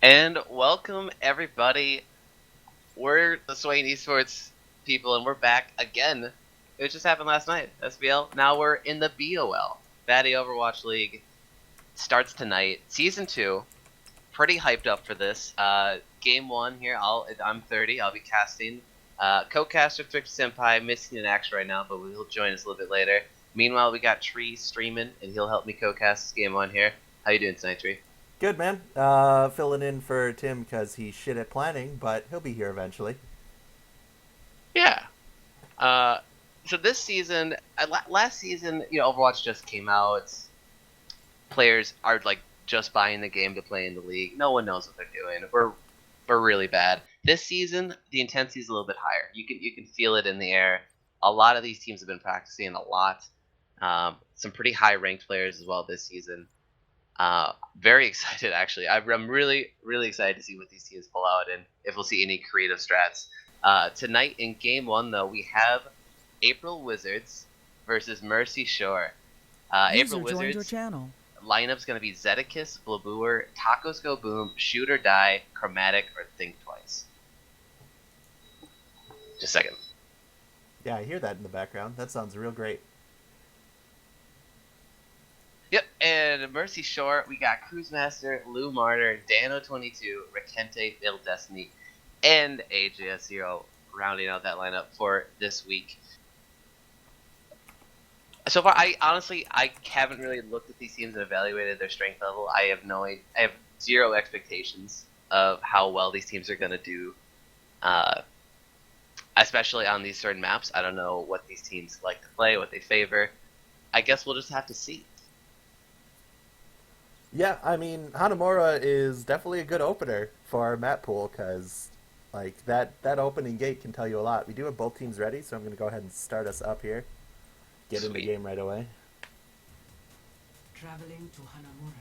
And welcome everybody. We're the Swain Esports people, and we're back again. It just happened last night. SBL. Now we're in the BOL. Batty Overwatch League starts tonight. Season 2. Pretty hyped up for this. Game 1 here. I'm 30. I'll be casting. Co-caster Thrifty Senpai missing in action right now, but he'll join us a little bit later. Meanwhile, we got Tree streaming, and he'll help me co-cast this game on here. How you doing tonight, Tree? Good, man. Filling in for Tim because he's shit at planning, but he'll be here eventually. Yeah. Uh, so this season, last season, Overwatch just came out. Players are like just buying the game to play in the league. No one knows what they're doing. We're really bad. This season, the intensity is a little bit higher. You can feel it in the air. A lot of these teams have been practicing a lot. Some pretty high ranked players as well this season. Very excited actually. I'm really excited to see what these teams pull out and if we'll see any creative strats. Tonight in game 1 though, we have April Wizards versus Mercy Shore. April Wizards lineup's gonna be Zedekis, Blabuer, Tacos Go Boom, Shoot or Die, Chromatic, or Think Twice. Just a second. Yeah, I hear that in the background. That sounds real great. Yep, and Mercy Shore, we got Cruise Master, Lou Martyr, Dano22, Rakente, Bill Destiny, and AJS0 rounding out that lineup for this week. So far, I haven't really looked at these teams and evaluated their strength level. I have zero expectations of how well these teams are going to do, especially on these certain maps. I don't know what these teams like to play, what they favor. I guess we'll just have to see. Yeah, I mean, Hanamura is definitely a good opener for our map pool because, like, that opening gate can tell you a lot. We do have both teams ready, so I'm going to go ahead and start us up here. Get in the game right away. Traveling to Hanamura.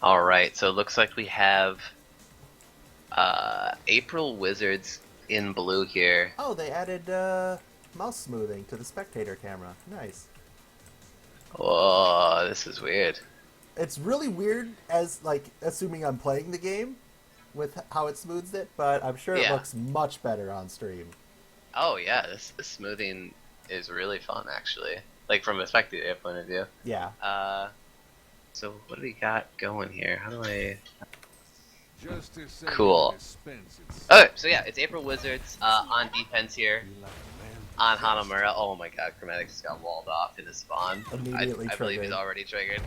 All right, so it looks like we have April Wizards in blue here. Oh, they added mouse smoothing to the spectator camera. Nice. Oh, this is weird. It's really weird as, like, assuming I'm playing the game with how it smooths it, but I'm sure it looks much better on stream. Oh yeah, this smoothing is really fun actually. Like from a spectator point of view. Yeah. So what do we got going here? How do I? Cool. Okay, so yeah, it's April Wizards on defense here. On Hanamura. Oh my god, Chromatic just got walled off in his spawn. Immediately I believe he's already triggered.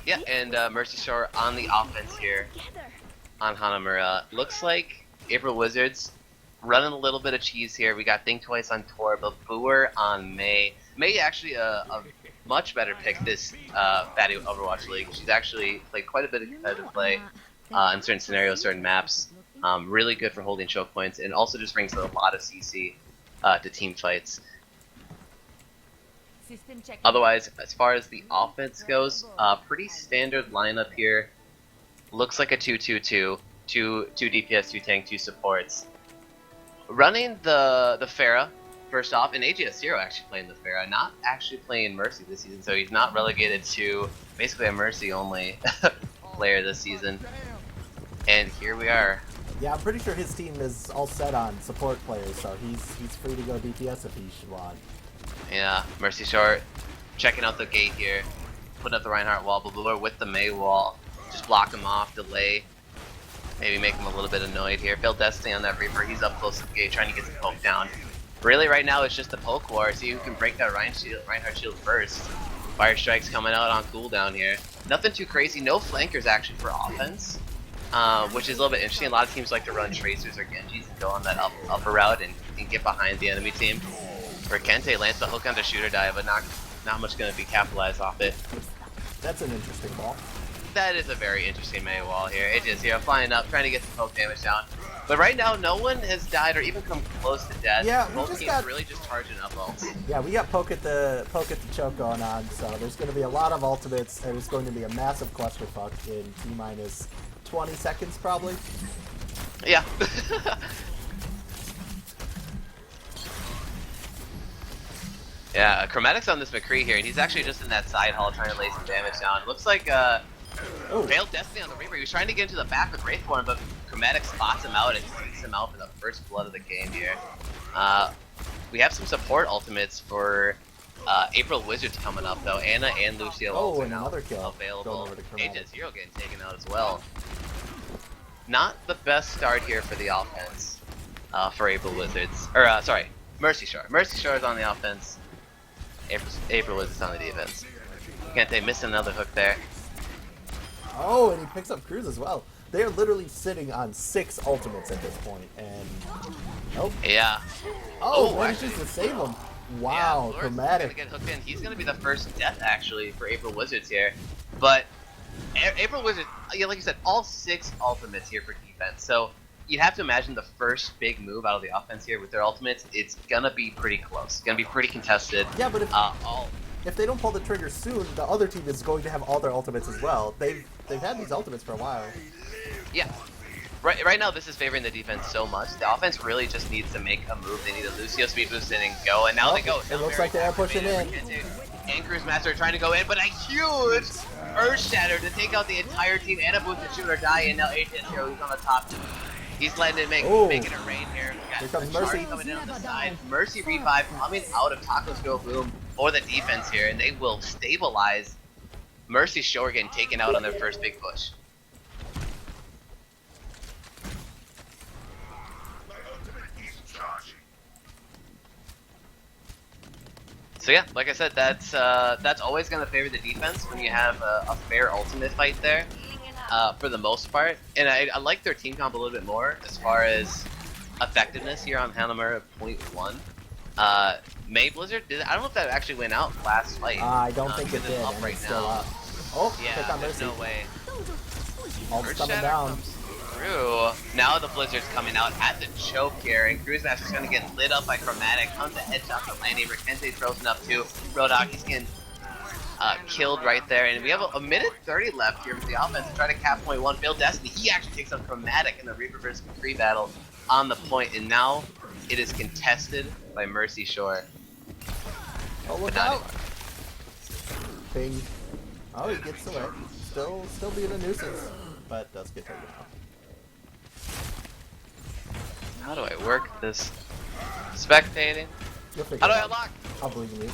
Yeah, and Mercy Shore on the offense here on Hanamura. Looks like April Wizards running a little bit of cheese here. We got Think Twice on Tor, but Booer on May. May actually a much better pick this Batty Overwatch League. She's actually played quite a bit of competitive play in certain scenarios, certain maps. Really good for holding choke points, and also just brings a lot of CC to team fights. Otherwise, as far as the offense goes, pretty standard lineup here. Looks like a 2-2-2. Two DPS, 2 tank, 2 supports. Running the Pharah, first off, and AGS0 actually playing the Pharah, not actually playing Mercy this season, so he's not relegated to basically a Mercy-only player this season. And here we are. Yeah, I'm pretty sure his team is all set on support players, so he's free to go DPS if he should want. Yeah, Mercy Short checking out the gate here, putting up the Reinhardt wall, Blue with the May wall, just block him off, delay, maybe make him a little bit annoyed here. Bill Destiny on that Reaper, he's up close to the gate trying to get the poke down. Really right now it's just a poke war, see who can break that Reinhardt shield first. Fire Strike's coming out on cooldown here. Nothing too crazy, no flankers actually for offense, which is a little bit interesting. A lot of teams like to run Tracers or Genjis and go on that upper route and get behind the enemy team. Rakente lands the hook onto Shoot or Die, but not much going to be capitalized off it. That's an interesting ball. That is a very interesting May wall here. It is here, flying up, trying to get some poke damage down. But right now, no one has died or even come close to death. Yeah, both teams really just charging up ults. Yeah, we got poke at the choke going on, so there's going to be a lot of ultimates. And there's going to be a massive clusterfuck in T-minus 20 seconds, probably. Yeah. Yeah, Chromatic's on this McCree here, and he's actually just in that side hall trying to lay some damage down. Looks like Oh, Veiled Destiny on the Reaper. He was trying to get into the back with Wraithborn, but Chromatic spots him out and takes him out for the first blood of the game here. We have some support ultimates for April Wizards coming up, though. Anna and Lucio also and now another kill available. going over to Chromatic. AJ Zero getting taken out as well. Not the best start here for the offense for April Wizards. Or, sorry, Mercy Shore. Mercy Shore is on the offense. April Wizards on the defense. Kente missing another hook there. Oh, and he picks up Cruz as well. They are literally sitting on 6 ultimates at this point, and nope. Yeah. Oh, manages to save him. Wow, yeah, Chromatic. Gonna get hooked in. He's gonna be the first death actually for April Wizards here, but April Wizards, yeah, like you said, all 6 ultimates here for defense. So you have to imagine the first big move out of the offense here with their ultimates. It's gonna be pretty close. It's gonna be pretty contested. Yeah, but if they don't pull the trigger soon, the other team is going to have all their ultimates as well. They've had these ultimates for a while. Yeah. Right now, this is favoring the defense so much. The offense really just needs to make a move. They need a Lucio speed boost in and go, and now they go. It looks like they are pushing in. And Cruise Master trying to go in, but a huge Earth Shatter to take out the entire team and a boost to shoot or die, and now AJ Zero, he's on the top. He's letting it making it rain here. Here comes Mercy. Coming in on the side. Mercy revive coming out of Taco's Go Boom for the defense here, and they will stabilize Mercy Shore getting taken out on their first big push. So yeah, like I said, that's always going to favor the defense when you have a fair ultimate fight there, for the most part. And I like their team comp a little bit more as far as effectiveness here on Hanamura 0.1. May Blizzard did. I don't know if that actually went out last fight. I don't think it did. Up right it's now. still up. Oh, Yeah, there's no way. Ult's coming down. Comes through. Now the Blizzard's coming out at the choke here, and Cruise Master's gonna get lit up by Chromatic. Comes a headshot from Landing. Kente's frozen up too. Rodok, he's getting killed right there, and we have a minute 30 left here for the offense to try to cap point 1. Phil Destiny, he actually takes up Chromatic in the Reaper vs. McCree battle on the point, and now it is contested by Mercy Shore. Oh, look out! Ping. Oh, he gets away. Still being a nuisance, but does get taken out. How do I work this? Spectating? How do I unlock? I'll believe in you.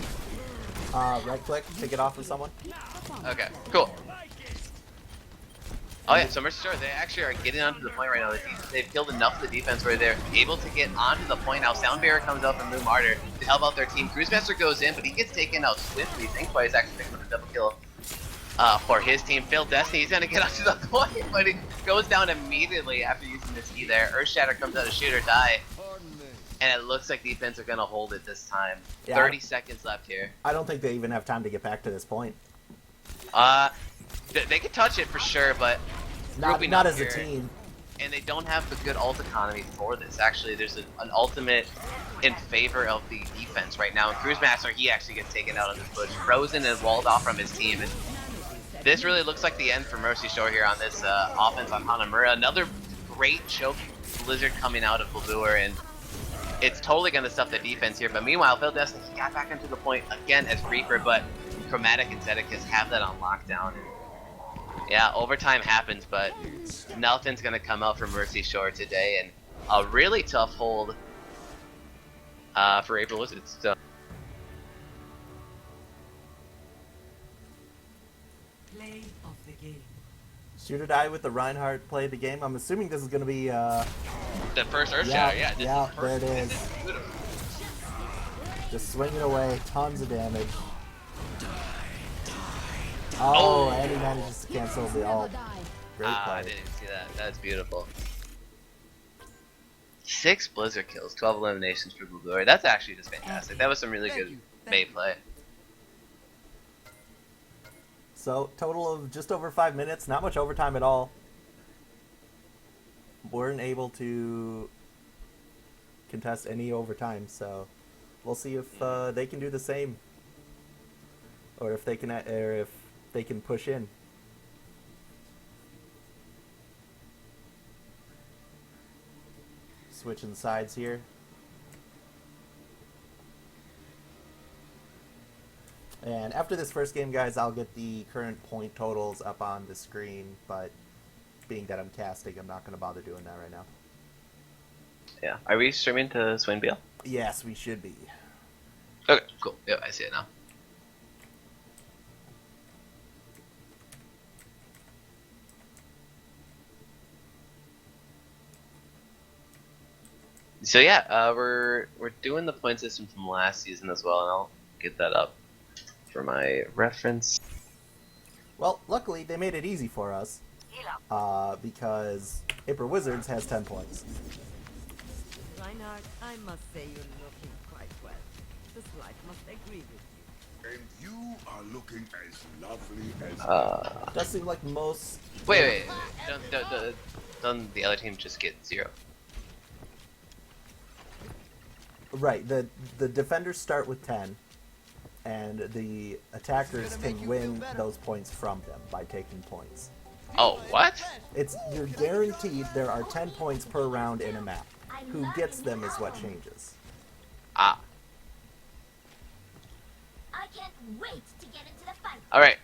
Right click to get off of someone. Okay, cool. Oh yeah, so Mercy Shore, they actually are getting onto the point right now. They've killed enough of the defense where they're able to get onto the point. Now Sound Barrier comes out from Moon Martyr to help out their team. Cruise Master goes in, but he gets taken out swiftly. Thankfully, actually picking up a double kill for his team. Phil Destiny, he's gonna get onto the point, but he goes down immediately after using this key there. Earth Shatter comes out to shoot or die. And it looks like defense are gonna hold it this time. Yeah, 30 seconds left here. I don't think they even have time to get back to this point. They can touch it for sure, but not as a team. And they don't have the good ult economy for this. Actually, there's an ultimate in favor of the defense right now. And Cruise Master, he actually gets taken out of this bush, frozen and walled off from his team. And this really looks like the end for Mercy Shore here on this offense on Hanamura. Another great choke Blizzard coming out of Baldur, and it's totally going to stuff the defense here. But meanwhile, Phil Destiny, he got back into the point again as Reaper, but Chromatic and Zedekis have that on lockdown. Yeah, overtime happens, but nothing's going to come out from Mercy Shore today, and a really tough hold for April Wizards. So. Play of the game. Shoot or die with the Reinhardt play the game. I'm assuming this is going to be the first Earth Shatter, yeah. There it is. Just swinging away, tons of damage. Oh, and he manages to cancel the ult. Great play. I didn't even see that. That's beautiful. 6 Blizzard kills, 12 eliminations for Blue Glory. That's actually just fantastic. That was some really good May play. So, total of just over 5 minutes. Not much overtime at all. Weren't able to contest any overtime, so we'll see if they can do the same, or if they can push in. Switching sides here. And after this first game, guys, I'll get the current point totals up on the screen, but being that I'm casting, I'm not going to bother doing that right now. Yeah. Are we streaming to Swain BL? Yes, we should be. Okay, cool. Yeah, I see it now. So yeah, we're doing the point system from last season as well, and I'll get that up for my reference. Well, luckily, they made it easy for us, because April Wizards has 10 points. Reinhardt, I must say you're looking quite well. This life must agree with you. And you are looking as lovely as Does seem like most... Wait. Don't the other team just get 0? Right, the defenders start with 10, and the attackers can win those points from them by taking points. Oh, what? You're guaranteed there are 10 points per round in a map. Who gets them is what changes. Ah. I can't wait to get into the fight. Alright.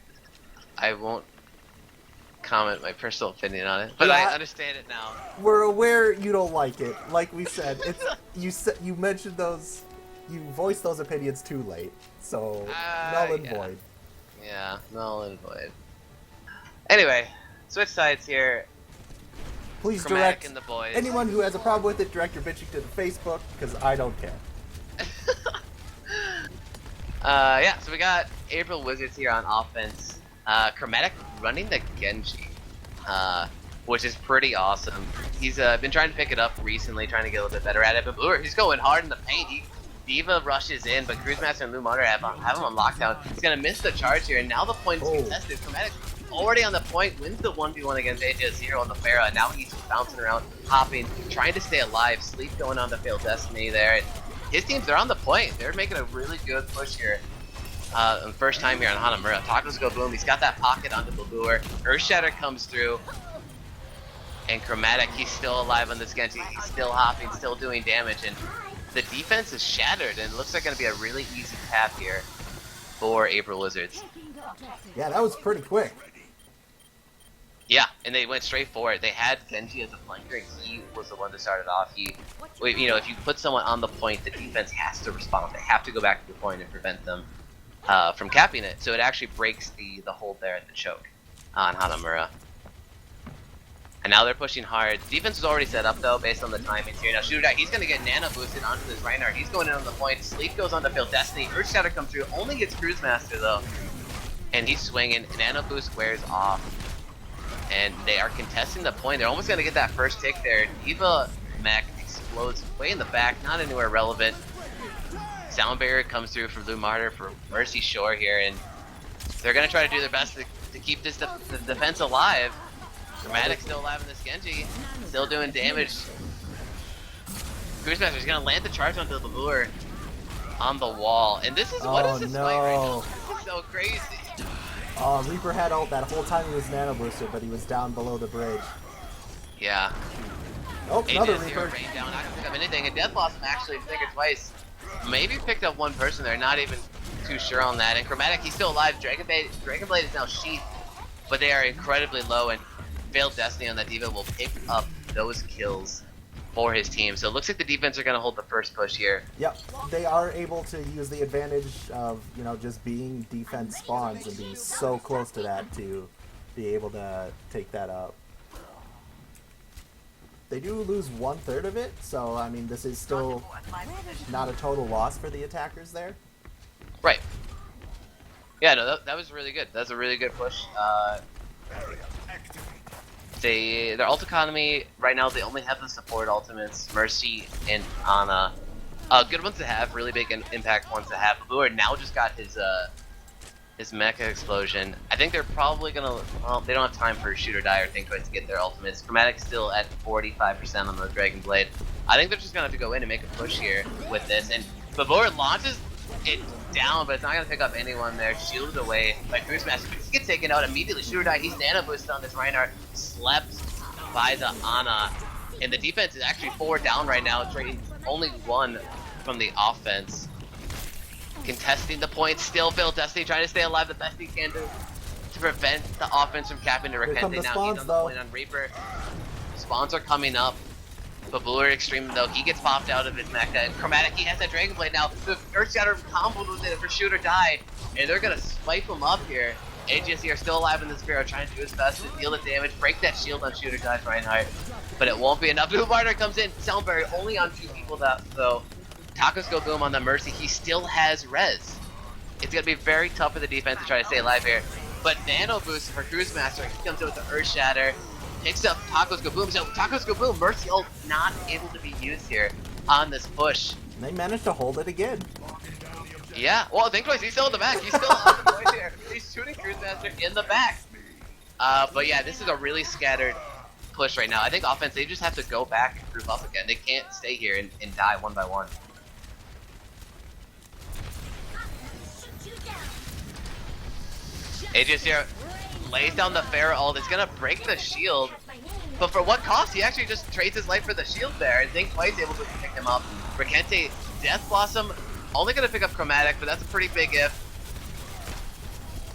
I won't comment my personal opinion on it, but Yeah. I understand it now. We're aware you don't like it. Like we said, you mentioned those, you voiced those opinions too late, so null and yeah. void. Yeah, null and void. Anyway, switch sides here. Please Chromatic direct and the boys. anyone who has a problem with it. Direct your bitching to the Facebook because I don't care. Yeah, so we got April Wizards here on offense. Chromatic running the Genji, which is pretty awesome. He's been trying to pick it up recently, trying to get a little bit better at it. But Blue, he's going hard in the paint. Diva rushes in, but Cruisemaster and Lou Monitor have him on lockdown. He's gonna miss the charge here, and now the point is contested. Chromatic already on the point, wins the 1v1 against AJ0 on the Pharah. Now he's bouncing around, hopping, trying to stay alive. Sleep going on to Fail Destiny there. And his teams are on the point. They're making a really good push here. The first time here on Hanamura. Tacos go boom. He's got that pocket onto Babur. Earthshatter comes through. And Chromatic, he's still alive on this Genji. He's still hopping, still doing damage. And the defense is shattered. And it looks like going to be a really easy tap here for April Wizards. Yeah, that was pretty quick. Yeah, and they went straight for it. They had Genji as a flanker, and he was the one that started off. You know, if you put someone on the point, the defense has to respond. They have to go back to the point and prevent them from capping it. So it actually breaks the hold there at the choke on Hanamura. And now they're pushing hard. Defense was already set up though, based on the timings here. Now Shooter, he's gonna get nano boosted onto this Reinhardt. He's going in on the point. Sleep goes on to Fail Destiny. Earthshatter comes through. Only gets Cruisemaster though, and he's swinging. Nano boost wears off. And they are contesting the point. They're almost going to get that first tick there. Diva mech explodes way in the back, not anywhere relevant. Sound barrier comes through for Blue Martyr for Mercy Shore here, and they're going to try to do their best to keep this the defense alive. Chromatic still alive in this Genji, still doing damage. Cruisemaster's going to land the charge onto the Babur on the wall. And this is, what is this fight right now? This is so crazy. Reaper had ult that whole time he was nano boosted, but he was down below the bridge. Yeah. Oh, another AJ0 Reaper. rained down, not gonna pick up anything, and Death Blossom actually figured twice. Maybe picked up one person there, not even too sure on that. And Chromatic, he's still alive. Dragonblade is now sheathed, but they are incredibly low, and Failed Destiny on that Diva will pick up those kills for his team. So it looks like the defense are gonna hold the first push here. Yep, they are able to use the advantage of, you know, just being defense spawns and being so close to that to be able to take that up. They do lose 1/3 of it, so I mean this is still not a total loss for the attackers there. Right. Yeah, no, that was really good. That's a really good push. Their ult economy right now, they only have the support ultimates, Mercy and Ana. Good ones to have, really big impact ones to have. Blue now just got his mecha explosion. I think they're probably gonna, well, they don't have time for Shoot or Die or Think Twice to get their ultimates. Chromatic still at 45% on the Dragon Blade. I think they're just gonna have to go in and make a push here with this. And Babur launches it down, but it's not gonna pick up anyone there. Shielded away by Cruisemaster. He gets taken out immediately. Shoot or Die, he's nano boosted on this Reinhardt. Slept by the Ana. And the defense is actually 4 down right now, trading only 1 from the offense. contesting the point. Still, Phil Destiny trying to stay alive the best he can to prevent the offense from capping to Here come Rakente. the Now spawns, he's on the though. point on Reaper. Spawns are coming up. But Bluer Extreme, though, he gets popped out of his mecha. And Chromatic, he has that Dragon Blade now. The Earthshatter comboed with it for shoot or die. And they're going to swipe him up here. AGSC are still alive in this Pharaoh, trying to do his best to deal the damage, break that shield on shoot or die for Reinhardt. But it won't be enough. Blue Martyr comes in. Soundberry only on 2 people, though. Tacos go boom on the Mercy. He still has res. It's going to be very tough for the defense to try to stay alive here. But Nano Boost for Cruise Master. He comes in with the Earthshatter. Picks up Tacos Go Boom. So Tacos Go Boom, Mercy ult not able to be used here on this push. And they managed to hold it again. Yeah, well, think twice. He's still in the back. He's still on the point here. He's shooting Cruise Master in the back. But yeah, this is a really scattered push right now. I think offense, they just have to go back and group up again. They can't stay here and die one by one. Aegis here lays down the Pharaoh ult. It's gonna break the shield. But for what cost? He actually just trades his life for the shield there. And think twice able to pick him up. Rakente, Death Blossom, only gonna pick up Chromatic, but that's a pretty big if.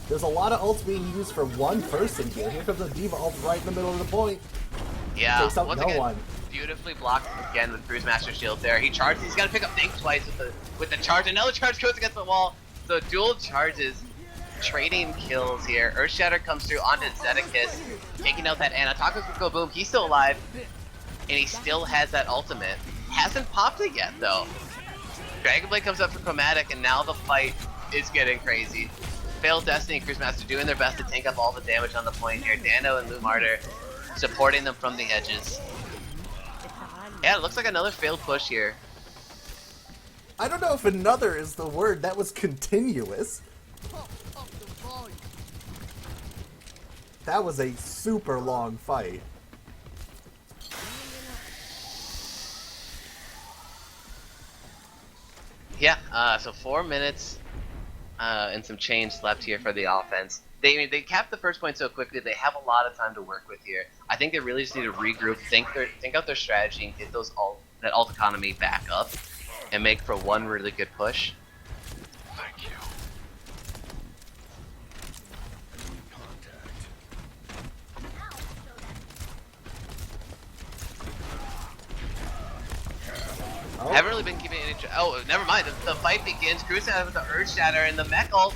There's a lot of ults being used for one person here. Here comes a D.Va ult right in the middle of the point. Yeah, Takes out once no again, one. beautifully blocked again with Cruise Master shield there. He charges. He's got to pick up Think twice with the charge. Another charge goes against the wall. So dual charges, trading kills here. Earthshatter comes through onto Zedekis, taking out that Ana. Tacos would go boom. He's still alive, and he still has that ultimate. Hasn't popped it yet though. Dragon Blade comes up for Chromatic, and now the fight is getting crazy. Failed Destiny and Cruise Master doing their best to tank up all the damage on the point here. Dano and Lou Martyr supporting them from the edges. Yeah, it looks like another failed push here. I don't know if another is the word. That was continuous. That was a super long fight. Yeah, so 4 minutes and some change left here for the offense. They capped the first point so quickly. They have a lot of time to work with here. I think they really just need to regroup, think out their strategy, and get that ult economy back up, and make for one really good push. Thank you. Oh. Haven't really been keeping any. Oh, never mind. The fight begins. Cruise out with the Earthshatter, and the mech ult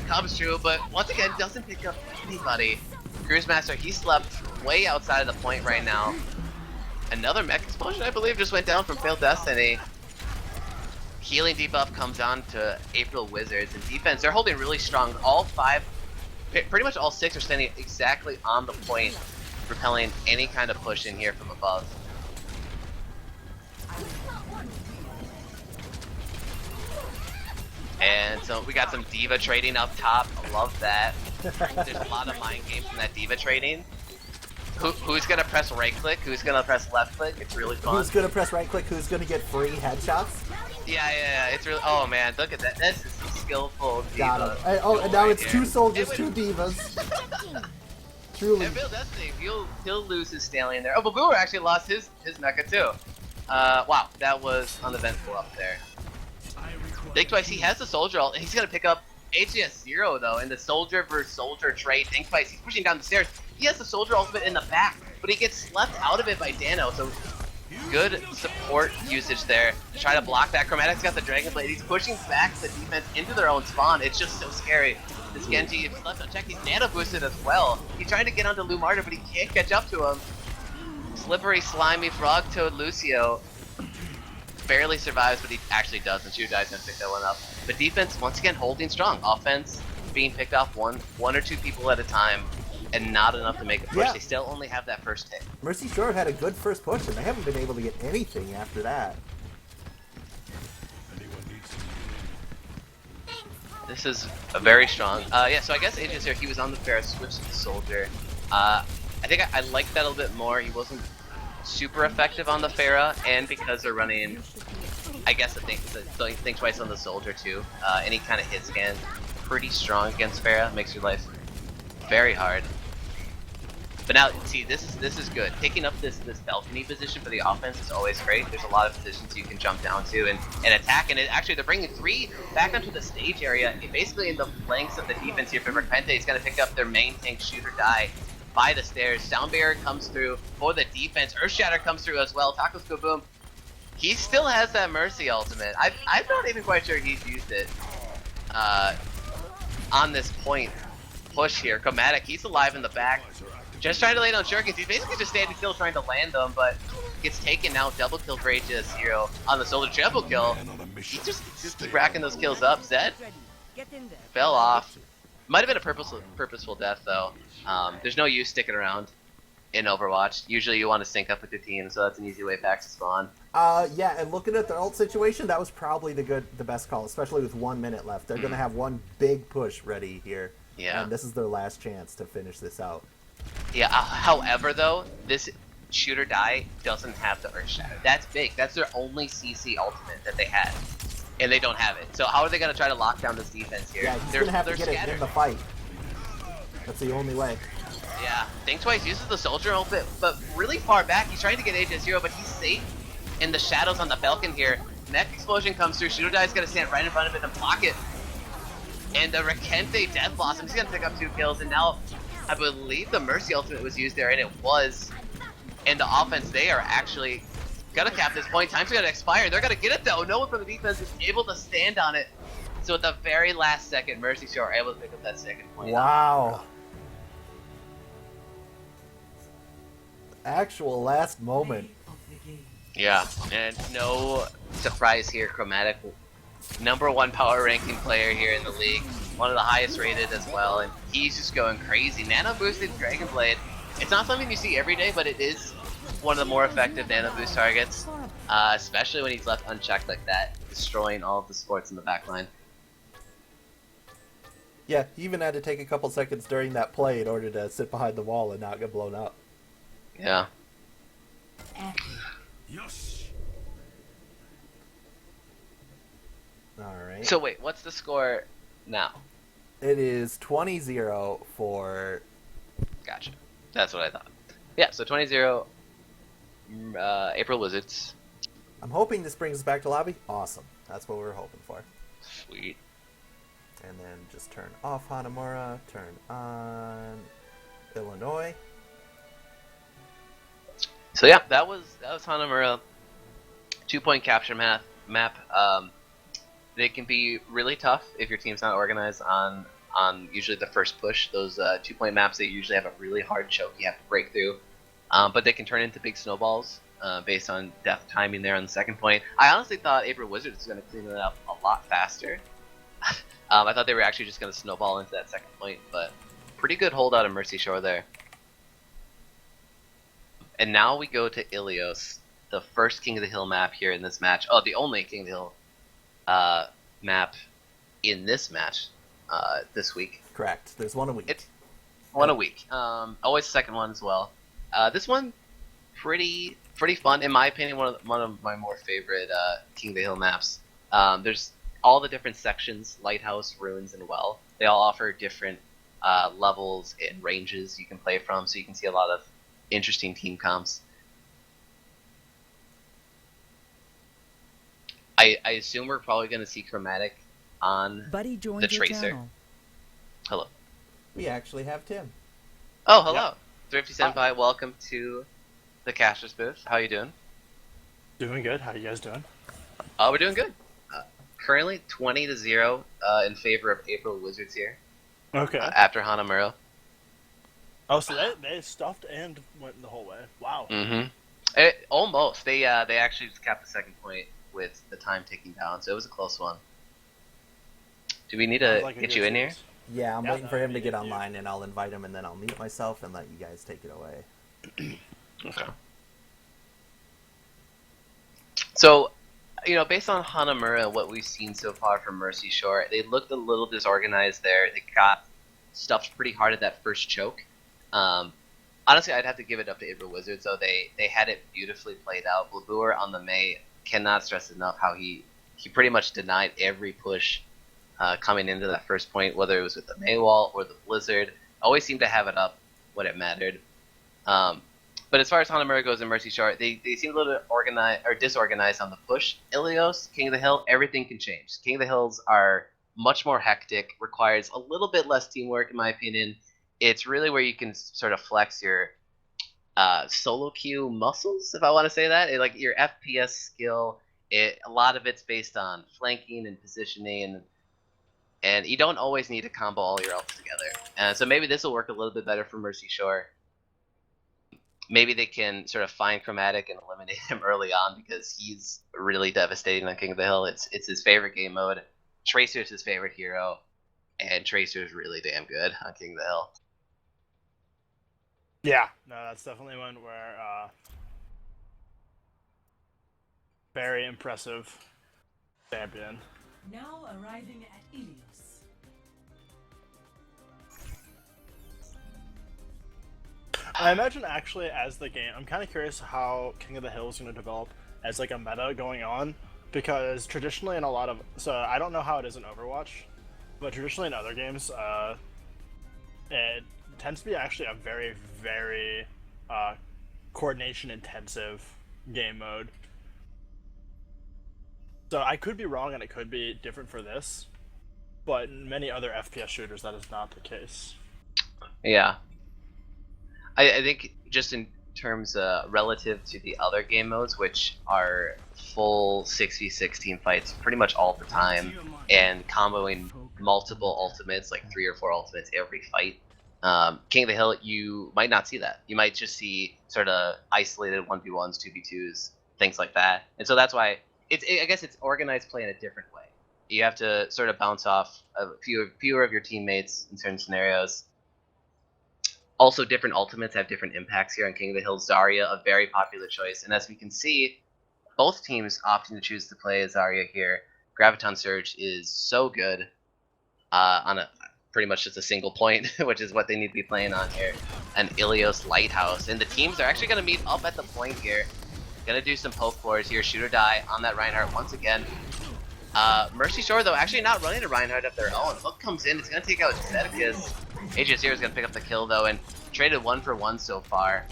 comes through, but once again doesn't pick up anybody. Cruise Master, he slept way outside of the point right now. Another mech explosion, I believe, just went down from Failed Destiny. Healing debuff comes on to April Wizards, and defense, they're holding really strong. All 5, pretty much all 6 are standing exactly on the point, repelling any kind of push in here from above. And so we got some D.Va trading up top. I love that. There's a lot of mind games in that D.Va trading. Who's gonna press right click? Who's gonna press left click? It's really fun. Who's gonna press right click? Who's gonna get free headshots? Yeah. It's really. Oh man, look at that. This is some skillful D.Va. Got him. And now right it's here. 2 soldiers, It 2 would- divas. Truly. And Bill Destiny, he'll lose his stallion there. Oh, but Boomer actually lost his mecha too. Wow, that was uneventful up there. Think twice. He has the soldier ult, and he's gonna pick up HCS0 though in the soldier versus soldier trade. Think twice. He's pushing down the stairs. He has the soldier ultimate in the back, but he gets left out of it by Dano. So good support usage there to try to block that. Chromatic's got the Dragon Blade. He's pushing back the defense into their own spawn. It's just so scary. This Genji, if he's left unchecked, he's nano boosted as well. He's trying to get onto Lou Martyr, but he can't catch up to him. Slippery, slimy Frog Toad Lucio barely survives, but he actually does, and Shudai's gonna pick that one up. But defense, once again, holding strong. Offense being picked off one or two people at a time, and not enough to make a push. Yeah. They still only have that first hit. Mercy Shore had a good first push, and they haven't been able to get anything after that. This is a very strong. Yeah, so I guess Agents here, he was on the fair, switched to the soldier. I think I like that a little bit more. He wasn't super effective on the Pharah, and because they're running, I guess think twice on the soldier too. Any kind of hit scan, pretty strong against Pharah, makes your life very hard. But now, see, this is good. Taking up this balcony position for the offense is always great. There's a lot of positions you can jump down to and attack. And actually, they're bringing 3 back onto the stage area, basically in the flanks of the defense here. For Repente, he's going to pick up their main tank shooter die by the stairs. Sound Barrier comes through for the defense. Earthshatter comes through as well. Tacos Kaboom. He still has that Mercy ultimate. I'm not even quite sure he's used it on this point push here. Chromatic, he's alive in the back. Just trying to lay down shurikens. He's basically just standing still trying to land them, but gets taken now. Double kill for H0 on the soldier. Triple kill. He just racking those kills up. Zed Get in there. fell off. Might have been a purposeful death though. There's no use sticking around in Overwatch. Usually you want to sync up with your team, so that's an easy way back to spawn. Yeah, and looking at the ult situation, that was probably the best call, especially with 1 minute left. They're gonna have one big push ready here. Yeah. And this is their last chance to finish this out. Yeah, however though, this shooter die doesn't have the Earthshatter. That's big. That's their only CC ultimate that they had. And they don't have it. So how are they going to try to lock down this defense here? Yeah, he's going to have to get it in the fight. That's the only way. Yeah, Think Twice uses the soldier ultimate, but really far back. He's trying to get HS0, but he's safe in the shadows on the Belkin here. Mech explosion comes through. Shooter die is going to stand right in front of it and block it. And the Rekente Death Blossom, he's going to pick up 2 kills, and now I believe the Mercy ultimate was used there, and it was. And the offense, they are actually gonna cap this point. Time's gonna expire. They're gonna get it though. No one from the defense is able to stand on it. So at the very last second, Mercy Shore are able to pick up that second point. Wow. Actual last moment. Of the game. Yeah, and no surprise here, Chromatic, #1 power ranking player here in the league, one of the highest rated as well, and he's just going crazy. Nano boosted Dragon Blade. It's not something you see every day, but it is one of the more effective nano boost targets, especially when he's left unchecked like that, destroying all of the supports in the backline. Yeah, he even had to take a couple seconds during that play in order to sit behind the wall and not get blown up. Yeah. Yes. Alright. So wait, what's the score now? It is 20-0 for... Gotcha. That's what I thought. Yeah, so 20-0, April Wizards. I'm hoping this brings us back to lobby. Awesome. That's what we were hoping for. Sweet. And then just turn off Hanamura, turn on Illinois. So yeah, that was Hanamura. 2-point capture map. They can be really tough if your team's not organized on usually the first push. Those 2-point maps, they usually have a really hard choke you have to break through. But they can turn into big snowballs based on death timing there on the second point. I honestly thought April Wizards was going to clean it up a lot faster. I thought they were actually just going to snowball into that second point, but pretty good holdout of Mercy Shore there. And now we go to Ilios, the first King of the Hill map here in this match. Oh, the only King of the Hill map in this match this week. Correct. There's one a week. It's one a week. Always the second one as well. This one, pretty fun in my opinion. One of my more favorite King of the Hill maps. There's all the different sections: Lighthouse, Ruins, and Well. They all offer different levels and ranges you can play from, so you can see a lot of interesting team comps. I assume we're probably going to see Chromatic on Buddy joined the your Tracer. channel. Hello. We actually have Tim. Oh, hello. Thrifty Senpai, welcome to the Caster's booth. How you doing? Doing good. How you guys doing? Oh, we're doing good. Currently 20-0 in favor of April Wizards here Okay. after Hanamura. Oh, so they stuffed and went the whole way. Wow. Mm-hmm. Almost. They actually just capped the second point with the time ticking down, so it was a close one. Do we need to Sounds like a get good you in here? series. Yeah, I'm Yeah, waiting for him to get you. online, and I'll invite him, and then I'll mute myself and let you guys take it away. Okay. So, based on Hanamura and what we've seen so far from Mercy Shore, they looked a little disorganized there. They got stuffed pretty hard at that first choke. Honestly, I'd have to give it up to April Wizards, though. They had it beautifully played out. Blabur on the May, cannot stress enough how he pretty much denied every push coming into that first point, whether it was with the May wall or the Blizzard. Always seemed to have it up when it mattered. But as far as Hanamura goes and Mercy Shore, they seem a little bit organized or disorganized on the push. Ilios, King of the Hill, everything can change. King of the Hills are much more hectic, requires a little bit less teamwork, in my opinion. It's really where you can sort of flex your solo queue muscles, if I want to say that. Like your FPS skill, a lot of it's based on flanking and positioning, and you don't always need to combo all your ults together. So maybe this will work a little bit better for Mercy Shore. Maybe they can sort of find Chromatic and eliminate him early on because he's really devastating on King of the Hill. It's his favorite game mode. Tracer's his favorite hero, and Tracer's really damn good on King of the Hill. Yeah, no, that's definitely one where very impressive champion. Now arriving at Ilios. I imagine actually as the game, I'm kind of curious how King of the Hill is going to develop as like a meta going on, because traditionally in a lot of, so I don't know how it is in Overwatch, but traditionally in other games, it tends to be actually a very, very coordination intensive game mode. So I could be wrong and it could be different for this, but in many other FPS shooters that is not the case. Yeah. I think just in terms relative to the other game modes, which are full 6v6 team fights pretty much all the time, and comboing multiple ultimates, like 3 or 4 ultimates every fight, King of the Hill, you might not see that. You might just see sort of isolated 1v1s, 2v2s, things like that. And so that's why I guess it's organized play in a different way. You have to sort of bounce off a fewer of your teammates in certain scenarios. Also, different ultimates have different impacts here on King of the Hill. Zarya, a very popular choice. And as we can see, both teams opting to choose to play Zarya here. Graviton Surge is so good on a pretty much just a single point, which is what they need to be playing on here. An Ilios Lighthouse. And the teams are actually going to meet up at the point here. Going to do some poke wars here. Shoot or die on that Reinhardt once again. Mercy Shore, though, actually not running a Reinhardt of their own. Hook comes in. It's going to take out Zedekis. AJ Zero is going to pick up the kill, though, and traded 1-for-1 so far.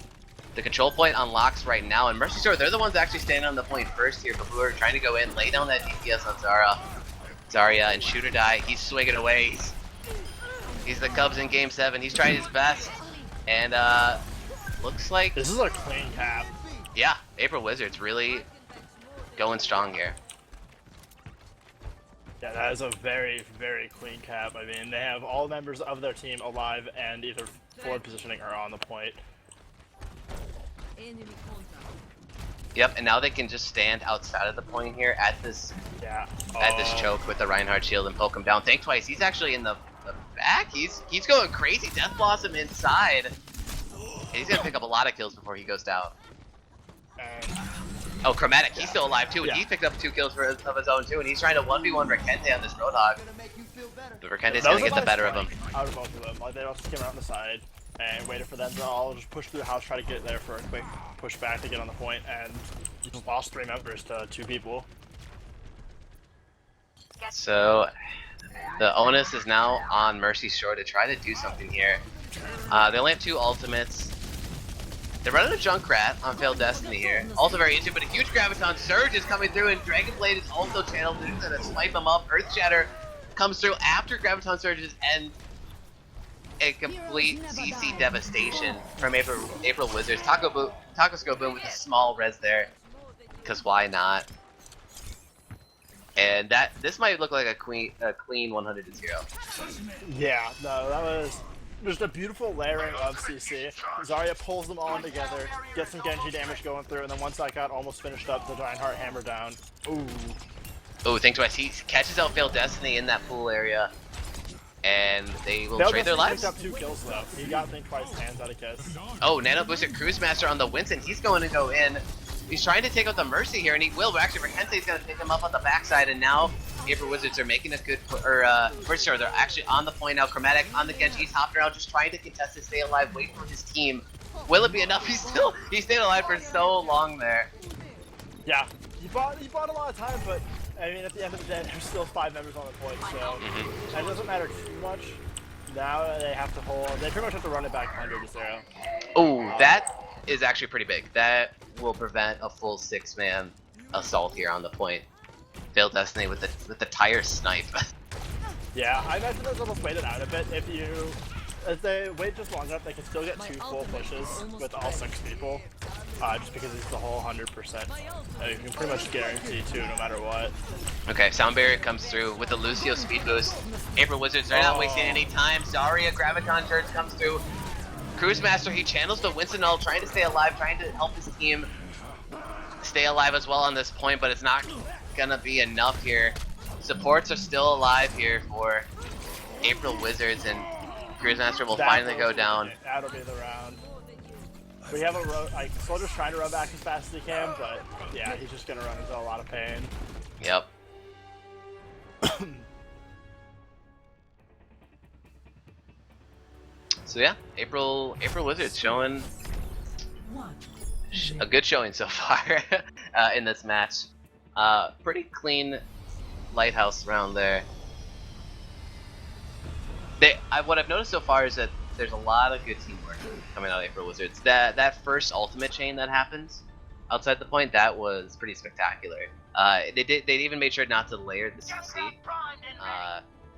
The control point unlocks right now, and Mercy Shore, they're the ones actually standing on the point first here, but who are trying to go in, lay down that DPS on Zarya, and shoot or die. He's swinging away. He's the Cubs in Game 7. He's trying his best, and looks like... This is a clean cap. Yeah, April Wizards really going strong here. Yeah, that is a very, very clean cap. I mean, they have all members of their team alive and either forward positioning or on the point. Yep, and now they can just stand outside of the point here at this choke with the Reinhardt shield and poke him down. Think twice. He's actually in the back. He's going crazy. Death Blossom inside. He's gonna pick up a lot of kills before he goes down. Oh, Chromatic, he's still alive too, and he picked up 2 kills of his own too, and he's trying to 1v1 Rakente on this Roadhog. But Rakente's gonna get the better of him. Out of both of them. Like, they also came around the side and waited for them to all just push through the house, try to get there for a quick push back to get on the point, and just lost 3 members to 2 people. So, the onus is now on Mercy Shore to try to do something here. They only have 2 ultimates. They're running a Junkrat on Failed Destiny here. Also very interesting, but a huge Graviton Surge is coming through, and Dragonblade is also channeled to swipe him up. Earth Shatter comes through after Graviton Surges, and a complete CC devastation from April Wizards. Taco Boom with a small res there, because why not? And this might look like a clean 100-0. Yeah, no, that was just a beautiful layering of CC. Zarya pulls them all in together, gets some Genji damage going through, and then once that got almost finished up, the Reinhardt hammer down. Ooh. Oh, think twice. He catches out Failed Destiny in that pool area, and they will Failed trade their Destiny lives. picked up 2 kills though. He got Think Twice hands out of kiss. Oh, Nano Boosted Cruise Master on the Winston. He's going to go in. He's trying to take out the Mercy here, and he will, but actually Rakente's going to pick him up on the backside, and now April Wizards are making a good, for sure, they're actually on the point now. Chromatic on the Genji, he's hopping around, just trying to contest to stay alive, wait for his team. Will it be enough? He stayed alive for so long there. Yeah, he bought a lot of time, but I mean, at the end of the day, there's still 5 members on the point, so that doesn't matter too much. Now they have to hold. They pretty much have to run it back 100-0. Oh, that is actually pretty big. That will prevent a full 6-man assault here on the point. Fail Destiny with the tire snipe. Yeah, I imagine those almost waited out a bit. If they wait just long enough, they can still get 2 full pushes with all 6 people. Just because it's the whole 100%. You can pretty much guarantee 2 no matter what. Okay, Sound Barrier comes through with the Lucio speed boost. April Wizards, they're not wasting any time. Zarya Graviton Surge comes through. Cruise Master, he channels the Winston Ult, trying to stay alive, trying to help his team stay alive as well on this point, but it's not gonna be enough here. Supports are still alive here for April Wizards, and Cruise Master will finally go down. That'll be the round. We have Soldier's trying to run back as fast as he can, but yeah, he's just gonna run into a lot of pain. Yep. So yeah, April Wizards showing a good showing so far in this match. Pretty clean Lighthouse round there. What I've noticed so far is that there's a lot of good teamwork coming out of April Wizards. That first ultimate chain that happens outside the point, that was pretty spectacular. They even made sure not to layer the CC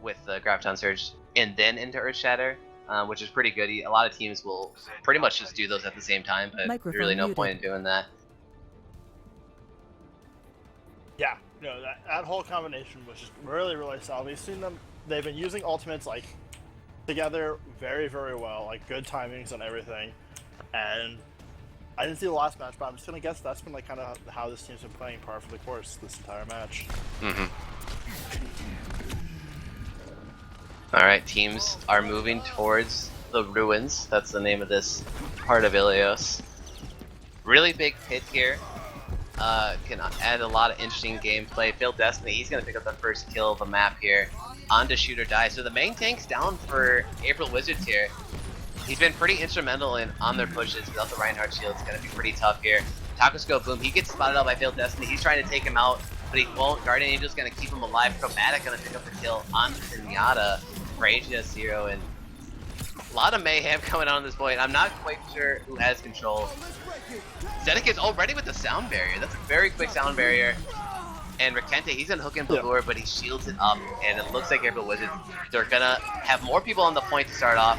with the Graviton Surge and then into Earth Shatter, which is pretty good. A lot of teams will pretty much just do those at the same time, but there's really no point in doing that. Yeah, no, that whole combination was just really, really solid. We've seen them, they've been using ultimates like together very, very well, like good timings on everything. And I didn't see the last match, but I'm just gonna guess that's been like kind of how this team's been playing par for the course this entire match. Alright, teams are moving towards the ruins. That's the name of this part of Ilios. Really big pit here. Can add a lot of interesting gameplay. Failed Destiny, he's going to pick up the first kill of the map here. On to shoot or die. So the main tank's down for April Wizards here. He's been pretty instrumental on their pushes. Without the Reinhardt shield, it's going to be pretty tough here. Taco Scope Boom, he gets spotted out by Failed Destiny. He's trying to take him out, but he won't. Guardian Angel's going to keep him alive. Chromatic going to pick up the kill on Zenyatta for HS0, and a lot of mayhem coming on this point. I'm not quite sure who has control. Zedek is already with the sound barrier. That's a very quick sound barrier. And Rikente, he's gonna hook in Baldur, but he shields it up, and it looks like April Wizards, they're gonna have more people on the point to start off.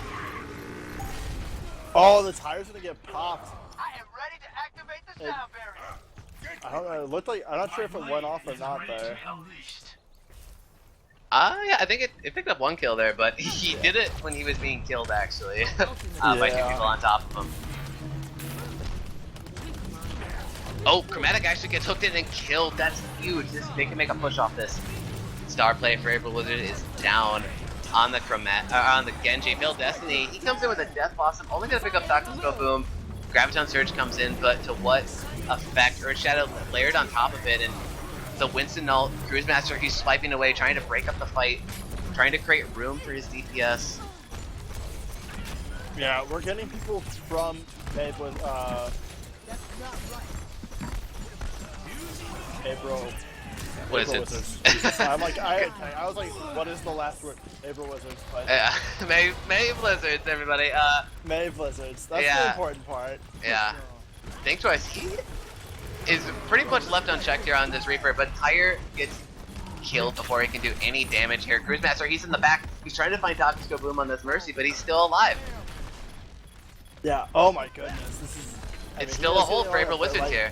Oh, the tire's gonna get popped. I am ready to activate the sound barrier. I don't know, it looked like, I'm not sure if it went off or not there. Yeah, I think it picked up one kill there, but he did it when he was being killed, actually, by 2 people on top of him. Oh, Chromatic actually gets hooked in and killed. That's huge. They can make a push off this. Star play for April Wizard is down on the on the Genji. Failed Destiny, he comes in with a Death Blossom, only gonna pick up Taco Boom. Graviton Surge comes in, but to what effect? Earth Shadow layered on top of it, and the Winston Ult, Cruise Master, he's swiping away, trying to break up the fight, trying to create room for his DPS. Yeah, we're getting people from April Wizards. I'm like, I was like, what is the last word? April Wizards. But Yeah, May Blizzards, everybody. May Blizzards. That's yeah. the important part. Yeah. Think twice. He is pretty much left unchecked here on this Reaper, but Tyre gets killed before he can do any damage here. Cruise Master, he's in the back. He's trying to find Taco Boom on this Mercy, but he's still alive. Yeah. Oh my goodness. This is. It's still a hold for April Wizards here.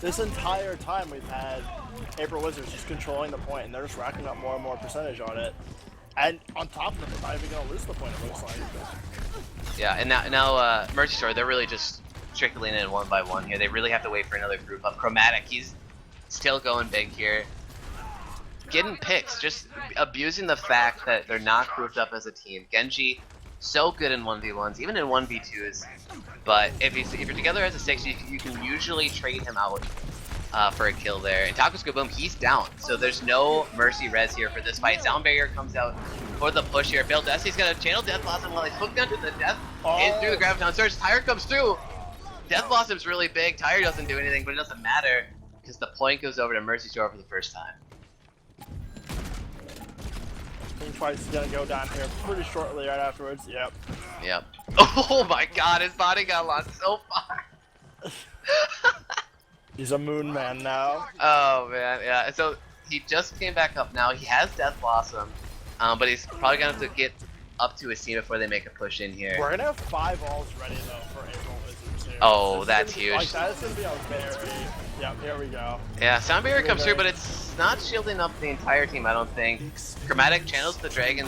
This entire time we've had April Wizards just controlling the point, and they're just racking up more and more percentage on it. And on top of it, they're not even going to lose the point, it looks like. Yeah, and now Mercy Sword, they're really just trickling in one by one here. They really have to wait for another group up. Chromatic, he's still going big here. Getting picks, just abusing the fact that they're not grouped up as a team. Genji, so good in 1v1s, even in 1v2s. But if you're together as a 6, you can usually trade him out for a kill there. And Taco Boom, he's down, so there's no Mercy res here for this fight. Sound Barrier comes out for the push here. Failed Destiny's gonna channel Death Blossom while he's hooked onto the death and through the Graviton Surge. Tyre comes through. Death Blossom's really big. Tyre doesn't do anything, but it doesn't matter because the point goes over to Mercy Shore for the first time. Twice is gonna go down here pretty shortly right afterwards. Yep. Yep. Oh my god, his body got lost so far. He's a moon man now. Oh man, yeah. So he just came back up now. He has Death Blossom, but he's probably gonna have to get up to his team before they make a push in here. We're gonna have 5 alls ready though for April Wizards here. Oh, This is that's gonna be, huge. Like that is gonna be a very. Yep, here we go. Yeah, Sound Barrier comes through, but it's not shielding up the entire team, I don't think. Chromatic channels the Dragon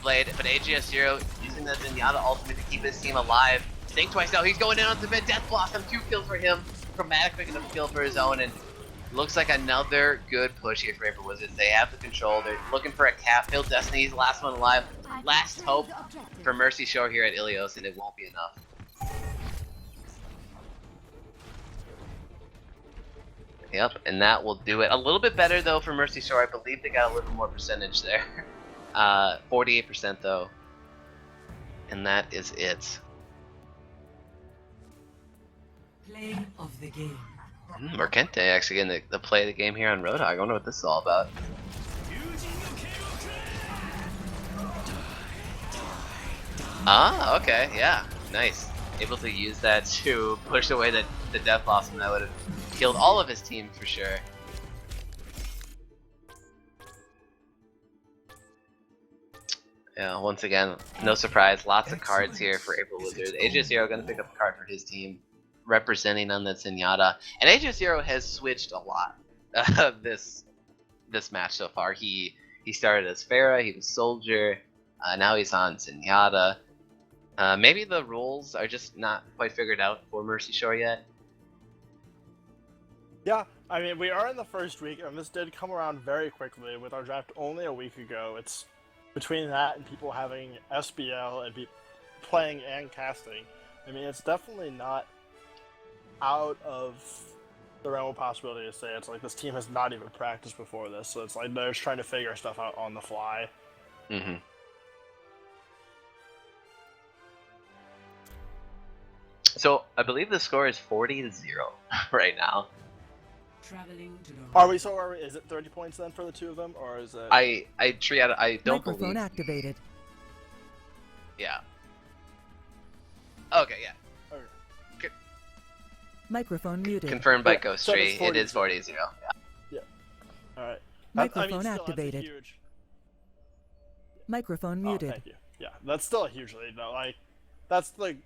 Blade, but AGS0 using the Zenyatta ultimate to keep his team alive. Think twice now, he's going in on the mid, Death Blossom, 2 kills for him. Chromatic picking up a kill for his own, and looks like another good push here for April Wizards. They have the control, they're looking for a cap. Hill Destiny's the last one alive. Last hope for Mercy Shore here at Ilios, and it won't be enough. Yep, and that will do it. A little bit better though for Mercy Shore. I believe they got a little more percentage there. 48% though. And that is it. Play of the game. Merkente actually getting the play of the game here on Roadhog. I wonder what this is all about. Ah, okay, yeah, nice. Able to use that to push away the Death Blossom that would have killed all of his team for sure. Yeah, once again, no surprise, lots of cards here for April Wizards. AJ0 gonna pick up a card for his team, representing on the Zenyatta. And AJ0 has switched a lot this match so far. He started as Pharah, he was Soldier, now he's on Zenyatta. Maybe the roles are just not quite figured out for Mercy Shore yet. Yeah, I mean we are in the first week, and this did come around very quickly with our draft only a week ago. It's between that and people having SBL and playing and casting. I mean, it's definitely not out of the realm of possibility to say it's like this team has not even practiced before this, so it's like they're just trying to figure stuff out on the fly. Mm-hmm. So I believe the score is 40-0 right now. Traveling to the Are we? Is it 30 points then for the two of them, or is it? I don't Microphone believe. activated. Yeah. Okay, yeah. Okay. Microphone muted. Confirmed by Yeah, Ghost so Tree. it's It is 40-0. 40-0. Yeah. All right. Microphone still, activated. That's a huge... Microphone Oh, muted. thank you. Yeah, that's still a huge lead though. Like, that's like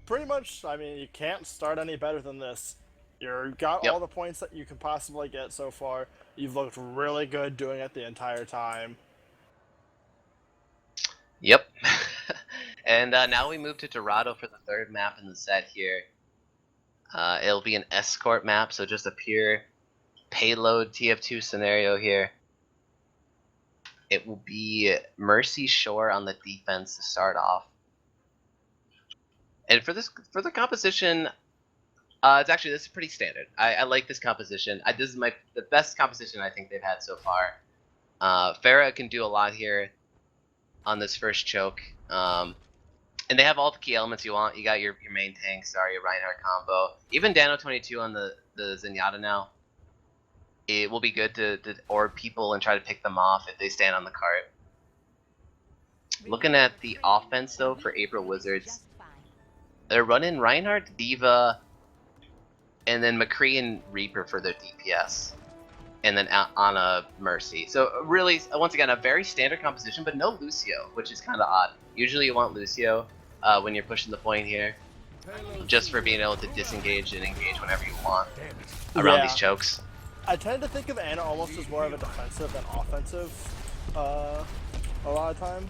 pretty much. I mean, you can't start any better than this. You've got Yep. all the points that you can possibly get so far. You've looked really good doing it the entire time. Yep. And now we move to Dorado for the third map in the set here. It'll be an escort map, so just a pure payload TF2 scenario here. It will be Mercy Shore on the defense to start off. And for the composition, this is pretty standard. I like this composition. This is the best composition I think they've had so far. Pharah can do a lot here on this first choke. And they have all the key elements you want. You got your main tank, your Reinhardt combo. Even Dano22 on the Zenyatta now. It will be good to orb people and try to pick them off if they stand on the cart. Looking at the offense though for April Wizards, they're running Reinhardt, D.Va, and then McCree and Reaper for their DPS. And then Ana Mercy. So really, once again, a very standard composition, but no Lucio, which is kind of odd. Usually you want Lucio when you're pushing the point here, just for being able to disengage and engage whenever you want around these chokes. I tend to think of Ana almost as more of a defensive than offensive a lot of time.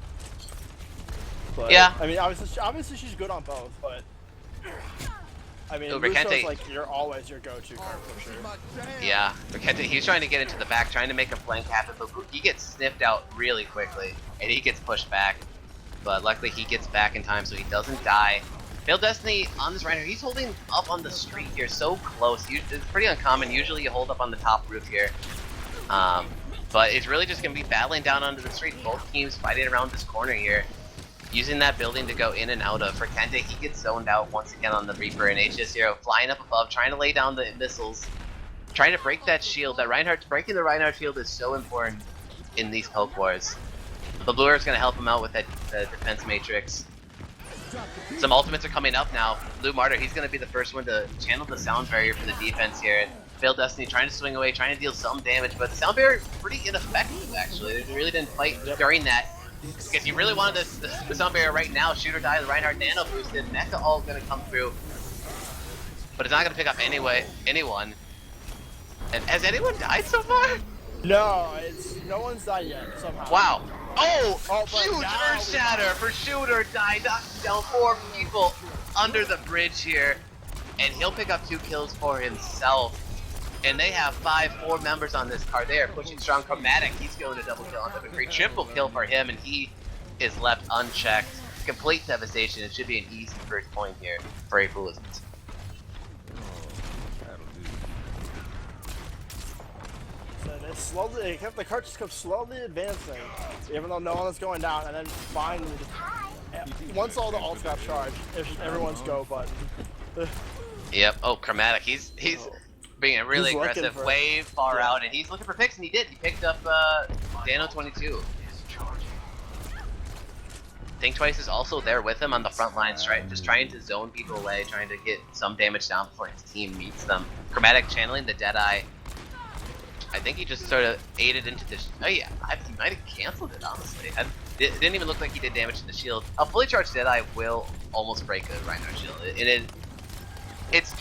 But, Yeah. I mean, obviously she's good on both, but I mean, Merkente- Lucio's like you're always your go-to card pusher. Yeah, Merkente, he's trying to get into the back, trying to make a flank happen, but he gets sniffed out really quickly, and he gets pushed back. But luckily he gets back in time, so he doesn't die. Failed Destiny on this Reiner, he's holding up on the street here, so close. It's pretty uncommon. Usually you hold up on the top roof here. But it's really just going to be battling down onto the street. Both teams fighting around this corner here. Using that building to go in and out of. For Kente, he gets zoned out once again on the Reaper, and HS0 flying up above, trying to lay down the missiles. Trying to break that shield. Breaking the Reinhardt shield is so important in these poke wars. LeBleur is going to help him out with that defense matrix. Some ultimates are coming up now. Blue Martyr, he's going to be the first one to channel the sound barrier for the defense here. And Failed Destiny trying to swing away, trying to deal some damage, but the sound barrier pretty ineffective actually. They really didn't fight during that. Because you really wanted the sound barrier right now. Shoot or die, the Reinhardt nano boosted. Mecha all going to come through. But it's not going to pick up anyone. And has anyone died so far? No, no one's died yet somehow. Wow. Oh, but huge now Earth Shatter for Shoot or Die, knocking down 4 people under the bridge here. And he'll pick up 2 kills for himself. And they have 4 members on this card. They are pushing strong. Chromatic, he's going to double kill on the Great. Triple kill for him, and he is left unchecked. Complete devastation. It should be an easy first point here for April Wizards. The cart just kept slowly advancing, even though no one was going down, and then finally, once all the ults got charged, it's just everyone's go button. Yep. Oh, Chromatic. He's being really aggressive, way far out, and he's looking for picks, and he did. He picked up Dano 22. Think Twice is also there with him on the front lines, right? Just trying to zone people away, trying to get some damage down before his team meets them. Chromatic channeling the Deadeye. I think he just sort of aided into this. Oh yeah, he might have canceled it, honestly. It didn't even look like he did damage to the shield. A fully charged Deadeye will almost break a Reinhardt shield.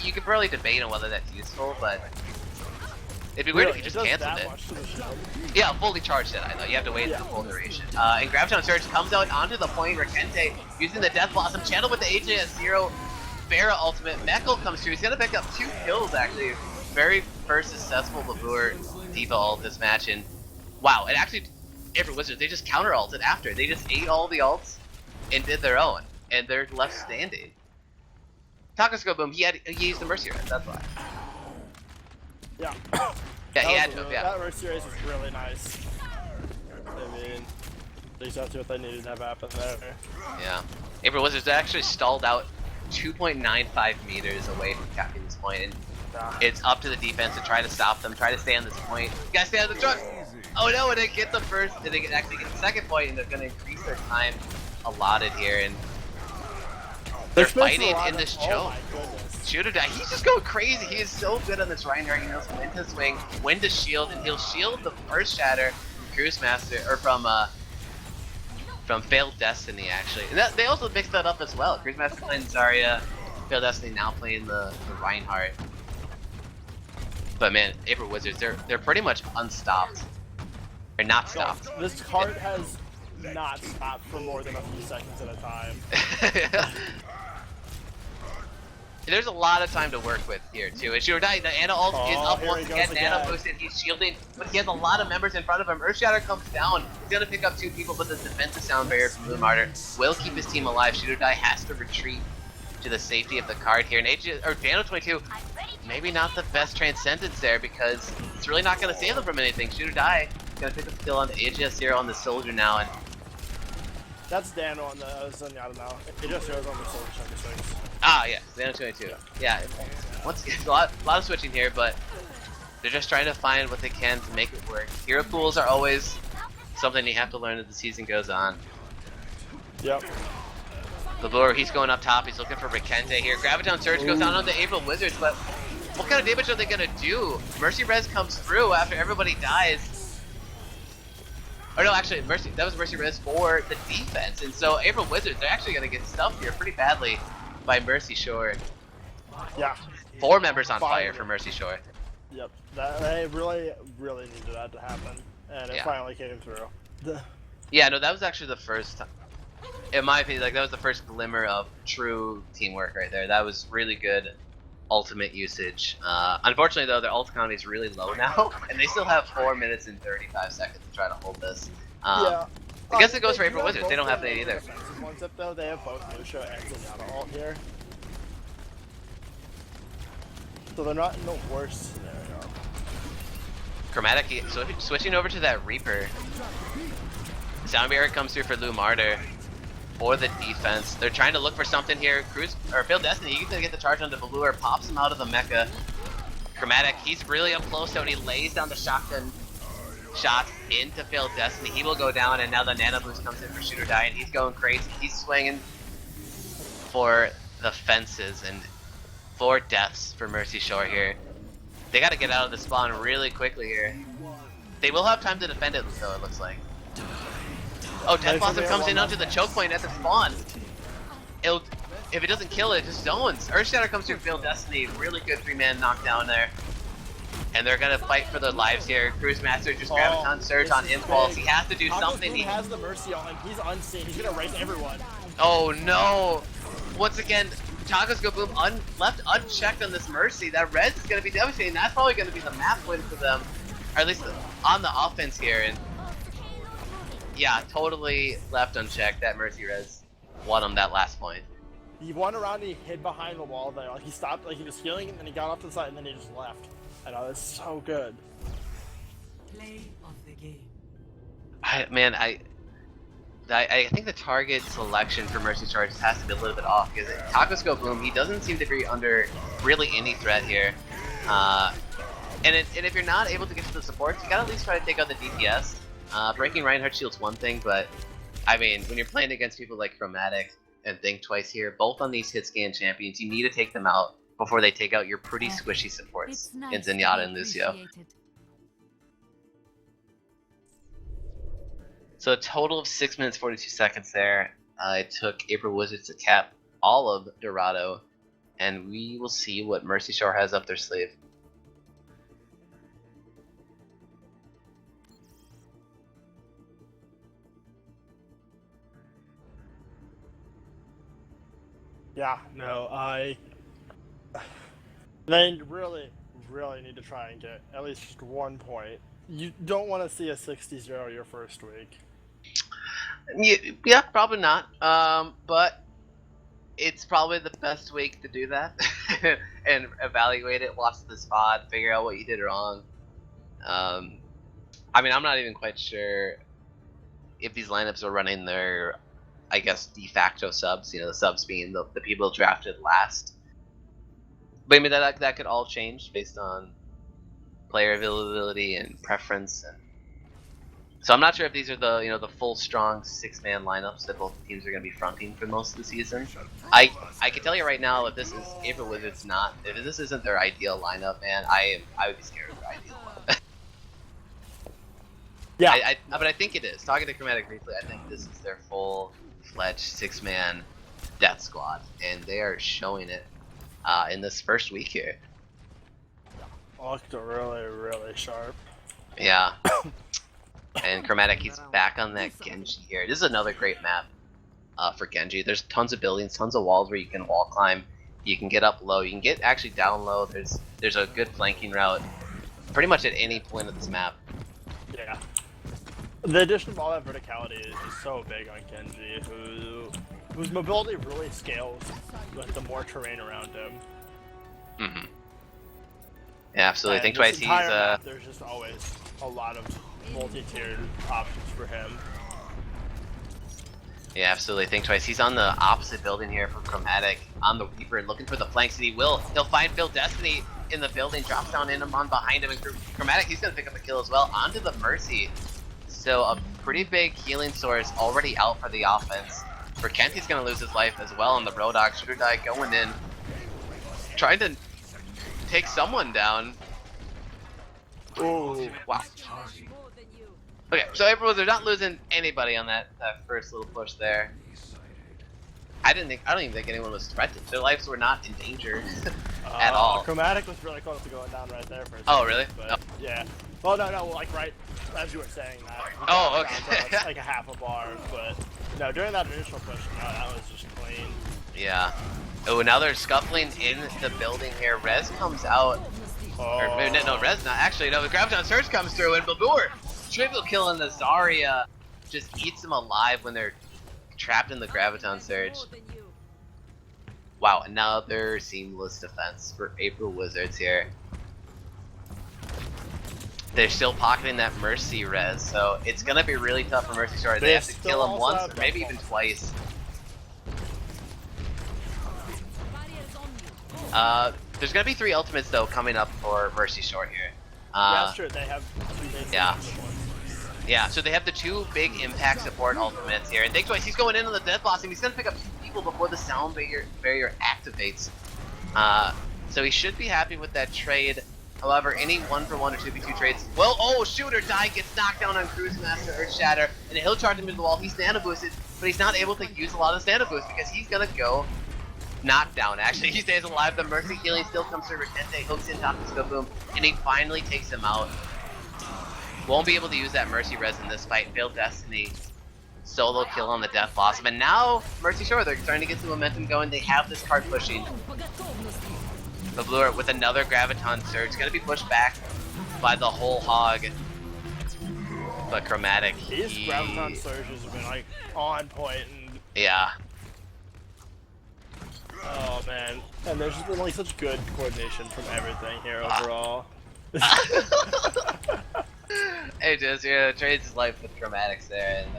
You could probably debate on whether that's useful, but it'd be weird if you just canceled it. Yeah, fully charged Deadeye though. You have to wait the full duration. And Graviton Surge comes out onto the point. Rakente using the Death Blossom, channel with the AJS0. Pharah ultimate. Mekl comes through. He's gonna pick up 2 kills actually. Very first successful LeBleur D.Va ult this match, and wow, and actually every Wizards, they just counter ulted after. They just ate all the ults and did their own, and they're left standing. Taco Boom, he used the Mercy Res, that's why. Yeah. Yeah, he had to have, yeah. That Mercy Res was really nice. I mean, they just have to what they needed to have happen there. Yeah. April Wizards actually stalled out 2.95 meters away from capping this point, and it's up to the defense to try to stop them, try to stay on this point. You gotta stay on the truck! Oh no, and they get the first, and they actually get the second point, and they're gonna increase their time allotted here, and they're fighting in this choke. Shoot or Die, he's just going crazy. He is so good on this Reinhardt. He knows when to swing, when to shield, and he'll shield the first shatter from Cruise Master, or from Failed Destiny actually. And they also mixed that up as well. Cruise Master playing Zarya, Failed Destiny now playing the Reinhardt. But man, April Wizards, they're pretty much unstopped. They're not stopped. This card has not stopped for more than a few seconds at a time. There's a lot of time to work with here too. And Shoot or Die, the Ana ult is up once again. Nano boosted, he's shielding, but he has a lot of members in front of him. Earthshatter comes down. He's gonna pick up 2 people, but the defensive sound barrier from Blue Martyr will keep his team alive. Shoot or Die has to retreat to the safety of the card here. And Dano 22, maybe not the best transcendence there because it's really not gonna save them from anything. Shoot or Die gonna pick up the kill on the AGS0 on the soldier now, and that's Dano on the Zenyatta now. AGS0 on the soldier swings. Ah, yeah, Dano 22. Yeah, once again, a lot of switching here, but they're just trying to find what they can to make it work. Hero pools are always something you have to learn as the season goes on. Yep. LeBleur, he's going up top. He's looking for Rakente here. Graviton Surge goes down on the April Wizards, but what kind of damage are they going to do? Mercy Res comes through after everybody dies. Or no, actually, that was Mercy Res for the defense, and so April Wizards, they're actually going to get stuffed here pretty badly by Mercy Shore. Yeah. 4 members on fire for Mercy Shore. Yep. They really, really needed that to happen, and it finally came through. Yeah, no, that was actually the first time. In my opinion, like that was the first glimmer of true teamwork right there. That was really good ultimate usage. Unfortunately though, their ult economy is really low now, and they still have 4 minutes and 35 seconds to try to hold this. Yeah. I guess it goes for April Wizards. They don't have that either. Ones up though, they have both Lucio and Zenyatta ult here, so they're not in the worst scenario. Chromatic, so switching over to that Reaper. Sound Barrier comes through for Blue Martyr for the defense. They're trying to look for something here. Failed Destiny, he's gonna get the charge onto Velour, pops him out of the mecha. Chromatic, he's really up close though, and he lays down the shotgun shots into Failed Destiny. He will go down, and now the Nano Boost comes in for Shoot or Die, and he's going crazy. He's swinging for the fences and 4 deaths for Mercy Shore here. They got to get out of the spawn really quickly here. They will have time to defend it, though, it looks like. Oh, Death Blossom comes in onto the choke point at the spawn. If it doesn't kill it, just zones. Earthshatter comes through Failed Destiny. Really good 3-man knockdown there. And they're gonna fight for their lives here. Cruise Master just Graviton Surge on Impulse. He has to do something. He has the Mercy on him. He's unseen. He's gonna race everyone. Oh no! Once again, Chagos Go Boom left unchecked on this Mercy. That res is gonna be devastating. That's probably gonna be the map win for them. Or at least on the offense here. And yeah, totally left unchecked. That Mercy res won him that last point. He won around and he hid behind the wall there. Like he stopped, like he was healing, and then he got off to the side, and then he just left. I know, that's so good. Play of the game. I think the target selection for Mercy Charges has to be a little bit off because Chagos Go Boom, he doesn't seem to be under really any threat here. And if you're not able to get to the supports, you gotta at least try to take out the DPS. Breaking Reinhardt shield's one thing, but I mean, when you're playing against people like Chromatic and Think Twice here, both on these hit scan champions, you need to take them out before they take out your pretty squishy supports in Zenyatta and Lucio. So a total of 6 minutes 42 seconds there. It took April Wizards to cap all of Dorado, and we will see what Mercy Shore has up their sleeve. Yeah, no, they really need to try and get at least just 1 point. You don't want to see a 60-0 your first week. Yeah, probably not. But it's probably the best week to do that and evaluate it, watch the spot, figure out what you did wrong. I mean, I'm not even quite sure if these lineups are running their, I guess, de facto subs. You know, the subs being the people drafted last. But I mean, that could all change based on player availability and preference, and so I'm not sure if these are the the full strong 6-man lineups that both teams are going to be fronting for most of the season. I can tell you right now, if this isn't their ideal lineup, man, I would be scared of their ideal lineup. Yeah, but I think it is. Talking to Chromatic briefly, I think this is their full-fledged 6-man death squad, and they are showing it in this first week here. Looked really sharp. Yeah. And Chromatic, he's back on that Genji here. This is another great map for Genji. There's tons of buildings, tons of walls where you can wall climb. You can get up low. You can get actually down low. There's a good flanking route pretty much at any point of this map. Yeah. The addition of all that verticality is just so big on Genji, whose mobility really scales with the more terrain around him. Mm-hmm. Yeah, absolutely. Think this twice. He's map, there's just always a lot of multi-tiered options for him. Yeah, absolutely. Think twice. He's on the opposite building here from Chromatic on the Reaper, looking for the flanks, and he'll find Phil Destiny in the building, drops down in him on behind him, and Chromatic, he's gonna pick up a kill as well onto the Mercy. So a pretty big healing source already out for the offense. For Kent, he's gonna lose his life as well on the Roadhog. Shoot or Die going in, trying to take someone down. Ooh, wow. Okay, so everyone, they're not losing anybody on that first little push there. I don't even think anyone was threatened. Their lives were not in danger at all. Chromatic was really close to going down right there for a second. Oh, really? But, No. yeah. Well, no, like right as you were saying that. Oh, okay. Like a half a bar, but no, during that initial push, no, that was just clean. Yeah. Oh, now they're scuffling in the building here. Rez comes out. Oh. Or, no, Rez not. Actually, no, the Graviton Surge comes through, and Baldur, triple kill in the Zarya, just eats them alive when they're trapped in the Graviton Surge. Wow, another seamless defense for April Wizards here. They're still pocketing that Mercy res, so it's gonna be really tough for Mercy Shore. They have to kill him once, or maybe even twice. There's gonna be 3 ultimates though coming up for Mercy Shore here. Yeah, that's true. They have 2 basic yeah. ones. Yeah, so they have the two big impact support ultimates here, and Think Twice, he's going in on the Death Blossom. He's going to pick up 2 people before the sound barrier activates. So he should be happy with that trade. However, any 1-for-1 or 2v2 trades. Well, oh, Shooter Die gets knocked down on Cruise Master Earthshatter, and he'll charge him into the wall. He's nano boosted, but he's not able to use a lot of his nano boost because he's gonna go knockdown. Actually, he stays alive. The Mercy healing still comes through. Rikente hooks in top of Scope Boom, and he finally takes him out. Won't be able to use that Mercy res in this fight. Failed Destiny. Solo kill on the Death Blossom, and now Mercy Shore, they're starting to get some momentum going. They have this card pushing. The Blue with another Graviton Surge, gonna be pushed back by the whole hog. But Chromatic, These Graviton Surges have been like on point and yeah. oh man. And there's just been like such good coordination from everything here overall. Hey, just trades his life with Chromatics there, and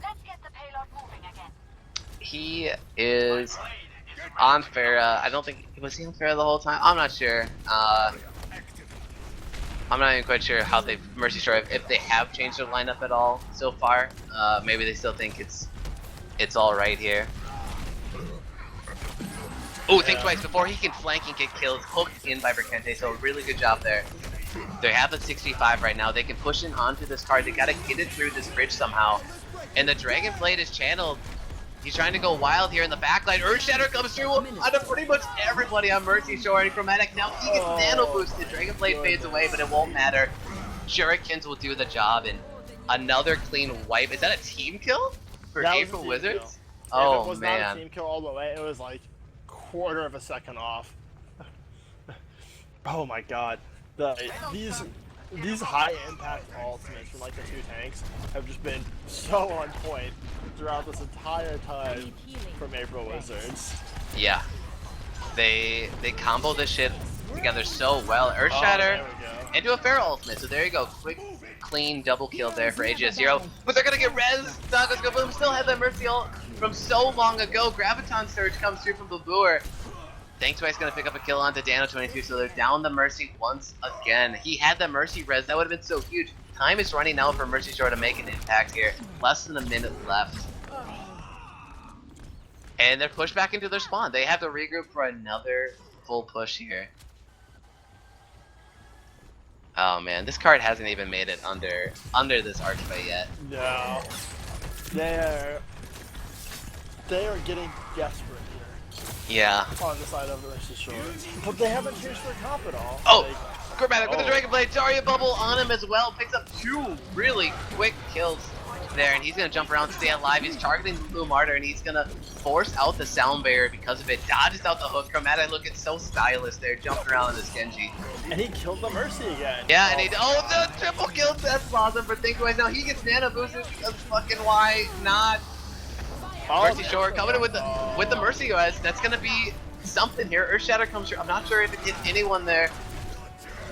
Let's get the payload moving again. he is on Pharah. I don't think was he on Pharah the whole time. I'm not sure. I'm not even quite sure how they've Mercy Shore if they have changed their lineup at all so far. Maybe they still think it's all right here. Oh, think twice before he can flank and get killed. Hooked in by Rikente, so really good job there. They have the 65 right now. They can push in onto this card. They gotta get it through this bridge somehow. And the Dragon Blade is channeled. He's trying to go wild here in the backline. Earthshatter comes through onto pretty much everybody on Mercy Shore. And Chromatic now he gets nano boosted. Dragon Blade fades away, but it won't matter. Shurikens will do the job, and another clean wipe. Is that a team kill for That was a April team Wizards? kill. Oh If it was man. not a team kill all the way, it was like quarter of a second off. Oh my god. These high impact ultimates from like the 2 tanks have just been so on point throughout this entire time from April Wizards. Yeah. They combo this shit together so well. Earthshatter there we go. into a Pharaoh ultimate. So there you go. Quick, clean double kill there for AGS0. But they're gonna get res. Dagos go boom. Still have that Mercy ult from so long ago. Graviton Surge comes through from the Lure. Thanks Twice gonna pick up a kill onto Dano22, so they're down the Mercy once again. He had the Mercy res, that would have been so huge. Time is running now for Mercy Shore to make an impact here. Less than a minute left. And they're pushed back into their spawn. They have to regroup for another full push here. Oh man, this card hasn't even made it under this archway yet. No. They are getting desperate Yeah. here on the side of the Mercy Shore. But they haven't changed their comp at all. Oh! Like, Chromatic with the Dragon Blade, Daria Bubble on him as well, picks up 2 really quick kills there, and he's gonna jump around, stay alive. He's targeting Blue Martyr, and he's gonna force out the sound barrier because of it. Dodges out the hook. Chromatic looking so stylish there, jumping around in this Genji. and he killed the Mercy again. Yeah, and the triple kill Death Blossom for Thinkwise. Now he gets nano boosted because fucking why not? Mercy Shore coming in with the Mercy res. That's gonna be something here. Earthshatter comes through. I'm not sure if it hit anyone there.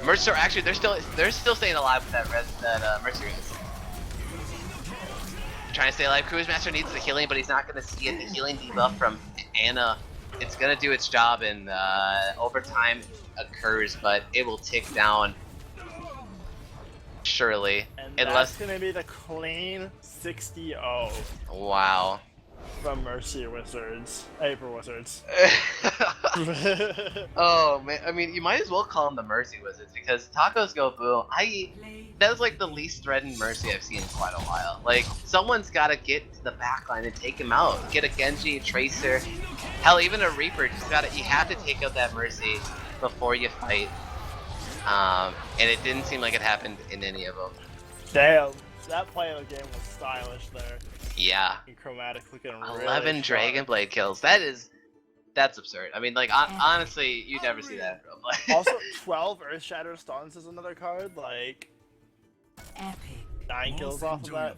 Mercy Shore actually they're still staying alive with that Mercy res. Trying to stay alive. Cruise Master needs the healing, but he's not gonna see it. The healing debuff from Anna, it's gonna do its job, and overtime occurs, but it will tick down surely. And Unless that's gonna be the clean 60-0 wow. from Mercy Wizards. April Wizards. Oh man, I mean, you might as well call them the Mercy Wizards because Tacos Go Boom. That is like the least threatened Mercy I've seen in quite a while. Like, someone's got to get to the backline and take him out. Get a Genji, a Tracer, hell, even a Reaper. You have to take out that Mercy before you fight. And it didn't seem like it happened in any of them. Damn, that play of the game was stylish there. Yeah. And Chromatic looking really 11 sharp. Dragon Blade kills. That's absurd. I mean, like, honestly, you never see that from. Like, Also, 12 Earthshatter stuns is another card. Like, Epic. 9 kills off of that.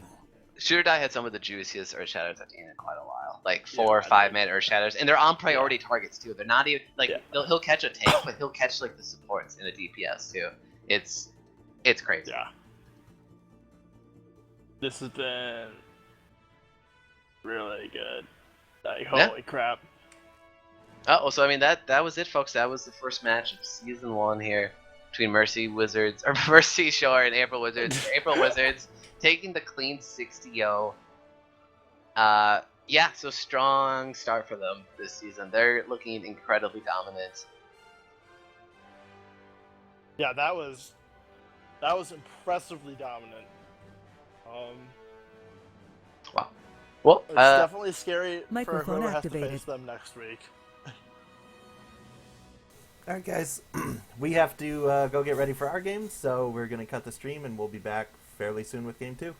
Shooter Die had some of the juiciest Earthshatters I've seen in quite a while. Like 4 or 5 man Earthshatters, and they're on priority targets too. They're not even like he'll catch a tank, but he'll catch like the supports in a DPS too. It's crazy. Yeah. This has been really good. Like, holy crap. Oh, so I mean that was it, folks. That was the first match of season 1 here between Mercy Shore and April Wizards. April Wizards taking the clean 60-0. Yeah, so strong start for them this season. They're looking incredibly dominant. Yeah, that was impressively dominant. Wow. Well, It's definitely scary for Microphone whoever has to activated. face them next week. All right, guys, we have to go get ready for our game, so we're going to cut the stream, and we'll be back fairly soon with Game 2.